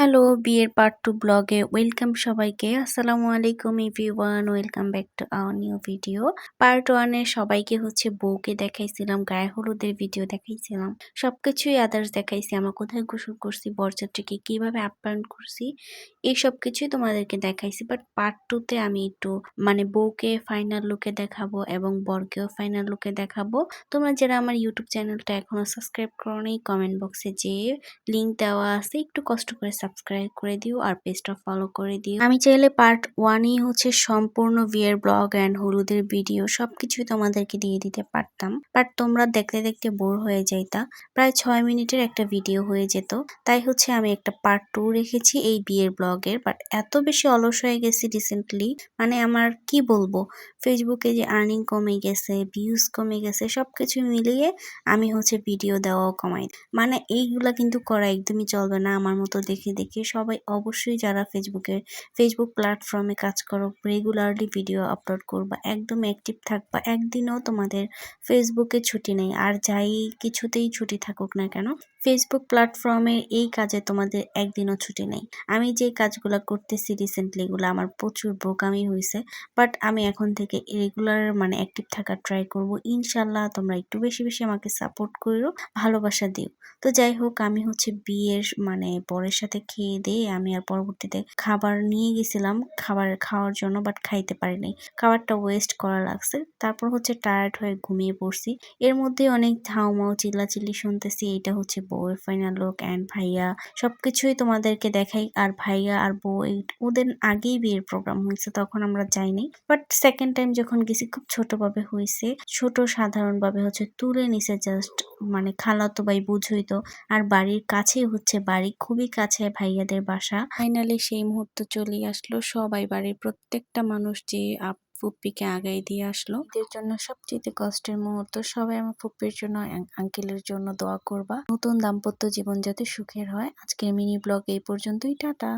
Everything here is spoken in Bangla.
হ্যালো, বিয়ের পার্ট 2 ব্লগে ওয়েলকাম সবাইকে। আসসালামু আলাইকুম everyone, welcome back to our new video. Part 1 এ সবাইকে বউকে দেখাইছিলাম, গায়ে হলুদের ভিডিও দেখাইছিলাম। সবকিছুই আদার্স দেখাইছি। আমরা কোথায় গোসল করছি, বরযাত্রীকে কিভাবে আপ্যায়ন করছি, এই সবকিছুই তোমাদেরকে দেখাইছি। বাট পার্ট 2 তে আমি একটু বউকে ফাইনাল লুকে দেখাবো এবং বরকেও ফাইনাল লুকে দেখাবো। তোমরা যারা আমার ইউটিউব চ্যানেলটা এখনো সাবস্ক্রাইব করোনি, কমেন্ট বক্সে যেয়ে লিংক দেওয়া আছে, একটু কষ্ট করে সাবস্ক্রাইব করে দিও আর পেজটা ফলো করে দিও। আমি চাইলে পার্ট 1 ই সম্পূর্ণ বিয়ের ব্লগ এন্ড হলুদের ভিডিও সবকিছুই তোমাদেরকে দিয়ে দিতে পারতাম, বাট তোমরা দেখতে দেখতে বোর হয়ে যাইতা। প্রায় 6 মিনিটের একটা ভিডিও হয়ে যেত, তাই আমি একটা পার্ট 2 রেখেছি এই বিয়ের ব্লগের। বাট এত বেশি অলস হয়ে গেছি রিসেন্টলি, আমার কি বলবো, ফেসবুকে যে আর্নিং কমে গেছে, ভিউজ কমে গেছে, সবকিছু মিলিয়ে আমি ভিডিও দেওয়াও কমাই। এইগুলা কিন্তু করা একদমই চলবে না। আমার মতো দেখে দেখে সবাই অবশ্যই যারা ফেসবুক প্ল্যাটফর্মে কাজ করো, রেগুলারলি ভিডিও আপলোড করবা, একদম অ্যাক্টিভ থাকবা। একদিনও তোমাদের ফেসবুকে ছুটি নেই, আর যাই কিছুতেই ছুটি থাকুক না কেন, ফেসবুক প্ল্যাটফর্মের এই কাজে তোমাদের একদিনও ছুটি নেই। আমি যে কাজগুলো করতেছি রিসেন্টলি, এগুলো আমার প্রচুর বোকামি হয়েছে, বাট আমি এখন থেকে রেগুলার অ্যাক্টিভ থাকার ট্রাই করব। ইনশাল্লাহ তোমরা একটু বেশি বেশি আমাকে সাপোর্ট করো, ভালোবাসা দিও। তো যাই হোক, আমি বিয়ের বরের সাথে খেয়ে দিয়ে আমি আর পরবর্তীতে খাবার নিয়ে গেছিলাম খাওয়ার জন্য, বাট খাইতে পারিনি। খাবারটা ওয়েস্ট করা লাগছে। তারপর টায়ার্ড হয়ে ঘুমিয়ে পড়ছি। এর মধ্যে অনেক ধাউমাউ চিল্লাচিল্লি শুনতেছি। এটা বউয়ের ফাইনাল লুক এন্ড ভাইয়া, সবকিছুই তোমাদেরকে দেখাই। আর ভাইয়া আর বউ ওদের আগেই বিয়ের প্রোগ্রাম হয়েছে, তখন আমরা যাইনি। বাট সেকেন্ড টাইম যখন গেছি, খুব ছোটভাবে হয়েছে, ছোট সাধারণ ভাবে তুলে নিছে জাস্ট। খালাতো ভাই বুঝই তো, আর বাড়ির কাছেই বাড়ি, খুবই কাছে ভাইয়াদের বাসা। ফাইনালি সেই মুহূর্ত চলে আসলো। সবাই, বাড়ির প্রত্যেকটা মানুষ যে ফুপ্পিকে আগাই দিয়ে আসলো। এদের জন্য সবচেয়ে কষ্টের মুহূর্ত। সবাই আমার ফুপ্পির জন্য, আঙ্কেলের জন্য দোয়া করবা। নতুন দাম্পত্য জীবন যাতে সুখের হয়। আজকের মিনি ব্লগ এই পর্যন্তই। টাটা।